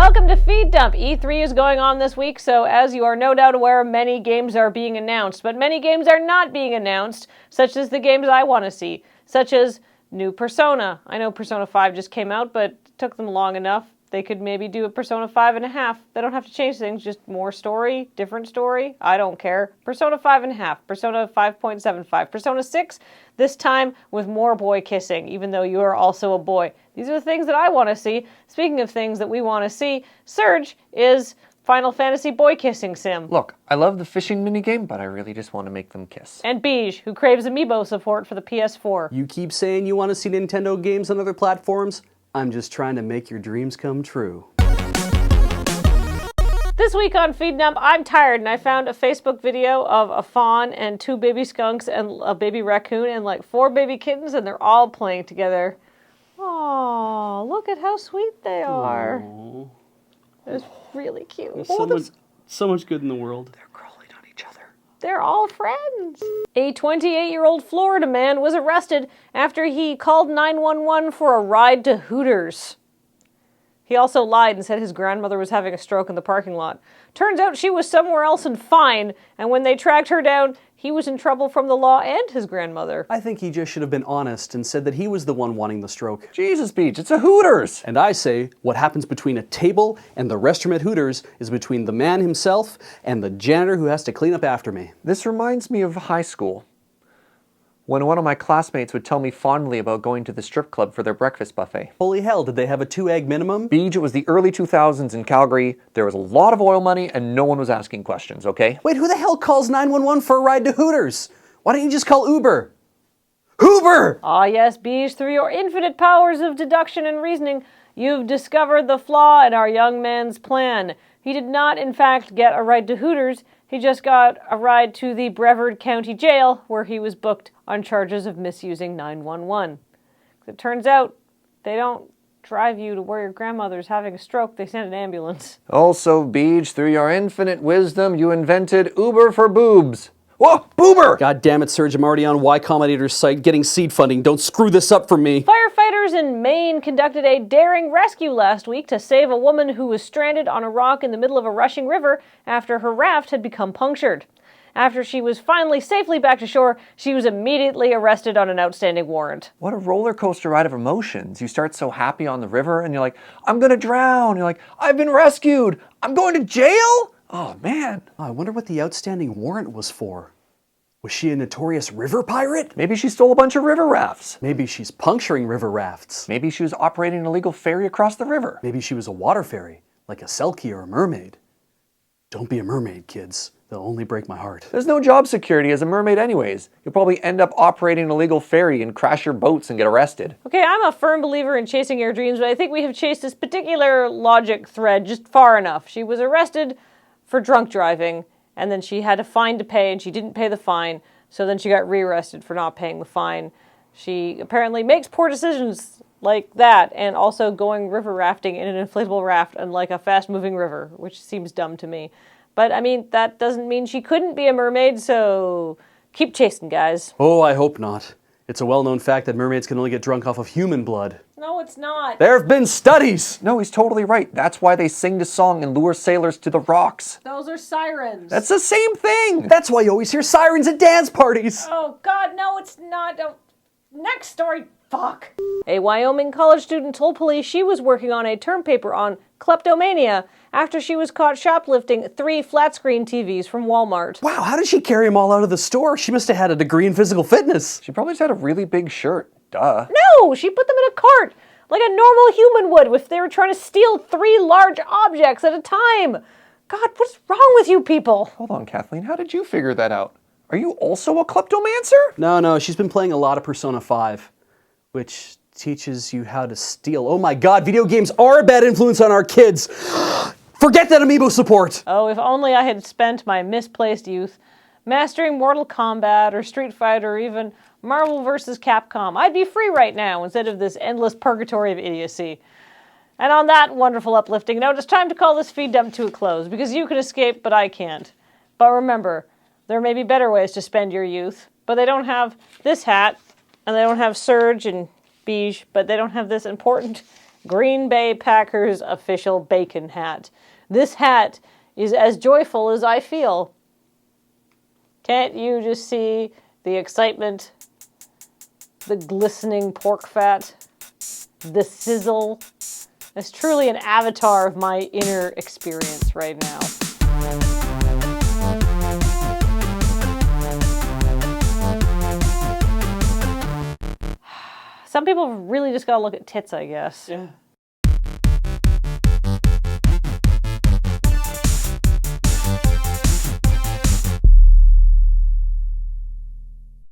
Welcome to Feed Dump. E3 is going on this week, so as you are no doubt aware, many games are being announced, but many games are not being announced, such as the games I want to see, such as new Persona. I know Persona 5 just came out, but it took them long enough. They could maybe do a Persona 5.5. They don't have to change things, just more story, different story. I don't care. Persona 5.5, Persona 5.75, Persona 6, this time with more boy kissing, even though you are also a boy. These are the things that I want to see. Speaking of things that we want to see, Surge is Final Fantasy boy kissing sim. Look, I love the fishing minigame, but I really just want to make them kiss. And Beige, who craves amiibo support for the PS4. You keep saying you want to see Nintendo games on other platforms? I'm just trying to make your dreams come true. This week on Feed Dump, I'm tired, and I found a Facebook video of a fawn and 2 baby skunks and a baby raccoon and like 4 baby kittens, and they're all playing together. Aww, look at how sweet they are. Aww. It's really cute. There's so much good in the world. They're crawling on each other. They're all friends. A 28-year-old Florida man was arrested after he called 911 for a ride to Hooters. He also lied and said his grandmother was having a stroke in the parking lot. Turns out she was somewhere else and fine, and when they tracked her down, he was in trouble from the law and his grandmother. I think he just should have been honest and said that he was the one wanting the stroke. Jesus, Beach, it's a Hooters! And I say, what happens between a table and the restroom at Hooters is between the man himself and the janitor who has to clean up after me. This reminds me of high school, when one of my classmates would tell me fondly about going to the strip club for their breakfast buffet. Holy hell, did they have a 2-egg minimum? Beach, it was the early 2000s in Calgary. There was a lot of oil money and no one was asking questions, okay? Wait, who the hell calls 911 for a ride to Hooters? Why don't you just call Uber? Uber! Ah yes, Beige, through your infinite powers of deduction and reasoning, you've discovered the flaw in our young man's plan. He did not, in fact, get a ride to Hooters. He just got a ride to the Brevard County Jail, where he was booked on charges of misusing 911. It turns out they don't drive you to where your grandmother's having a stroke. They send an ambulance. Also, Beach, through your infinite wisdom, you invented Uber for boobs. Whoa, boober! God damn it, Serge, I'm already on Y Combinator's site getting seed funding. Don't screw this up for me. Firefighters in Maine conducted a daring rescue last week to save a woman who was stranded on a rock in the middle of a rushing river after her raft had become punctured. After she was finally safely back to shore, she was immediately arrested on an outstanding warrant. What a roller coaster ride of emotions. You start so happy on the river and you're like, I'm gonna drown. You're like, I've been rescued. I'm going to jail? Oh, man. Oh, I wonder what the outstanding warrant was for. Was she a notorious river pirate? Maybe she stole a bunch of river rafts. Maybe she's puncturing river rafts. Maybe she was operating an illegal ferry across the river. Maybe she was a water fairy, like a Selkie or a mermaid. Don't be a mermaid, kids. They'll only break my heart. There's no job security as a mermaid anyways. You'll probably end up operating an illegal ferry and crash your boats and get arrested. Okay, I'm a firm believer in chasing your dreams, but I think we have chased this particular logic thread just far enough. She was arrested for drunk driving, and then she had a fine to pay, and she didn't pay the fine, so then she got rearrested for not paying the fine. She apparently makes poor decisions like that, and also going river rafting in an inflatable raft on like a fast-moving river, which seems dumb to me. But, I mean, that doesn't mean she couldn't be a mermaid, so keep chasing, guys. Oh, I hope not. It's a well-known fact that mermaids can only get drunk off of human blood. No, it's not. There have been studies! No, he's totally right. That's why they sing the song and lure sailors to the rocks. Those are sirens. That's the same thing! That's why you always hear sirens at dance parties! Oh, God, no, it's not. Next story, fuck. A Wyoming college student told police she was working on a term paper on kleptomania after she was caught shoplifting 3 flat-screen TVs from Walmart. Wow, how did she carry them all out of the store? She must have had a degree in physical fitness. She probably just had a really big shirt. Duh. No, she put them in a cart, like a normal human would if they were trying to steal 3 large objects at a time. God, what's wrong with you people? Hold on, Kathleen. How did you figure that out? Are you also a kleptomancer? No, she's been playing a lot of Persona 5, which teaches you how to steal. Oh my God, video games are a bad influence on our kids. Forget that amiibo support! Oh, if only I had spent my misplaced youth mastering Mortal Kombat or Street Fighter or even Marvel vs. Capcom. I'd be free right now instead of this endless purgatory of idiocy. And on that wonderful uplifting note, it's time to call this feed dump to a close, because you can escape, but I can't. But remember, there may be better ways to spend your youth, but they don't have this hat, and they don't have Surge and Beige, but they don't have this important Green Bay Packers official bacon hat. This hat is as joyful as I feel. Can't you just see the excitement, the glistening pork fat, the sizzle? It's truly an avatar of my inner experience right now. Some people really just gotta look at tits, I guess. Yeah.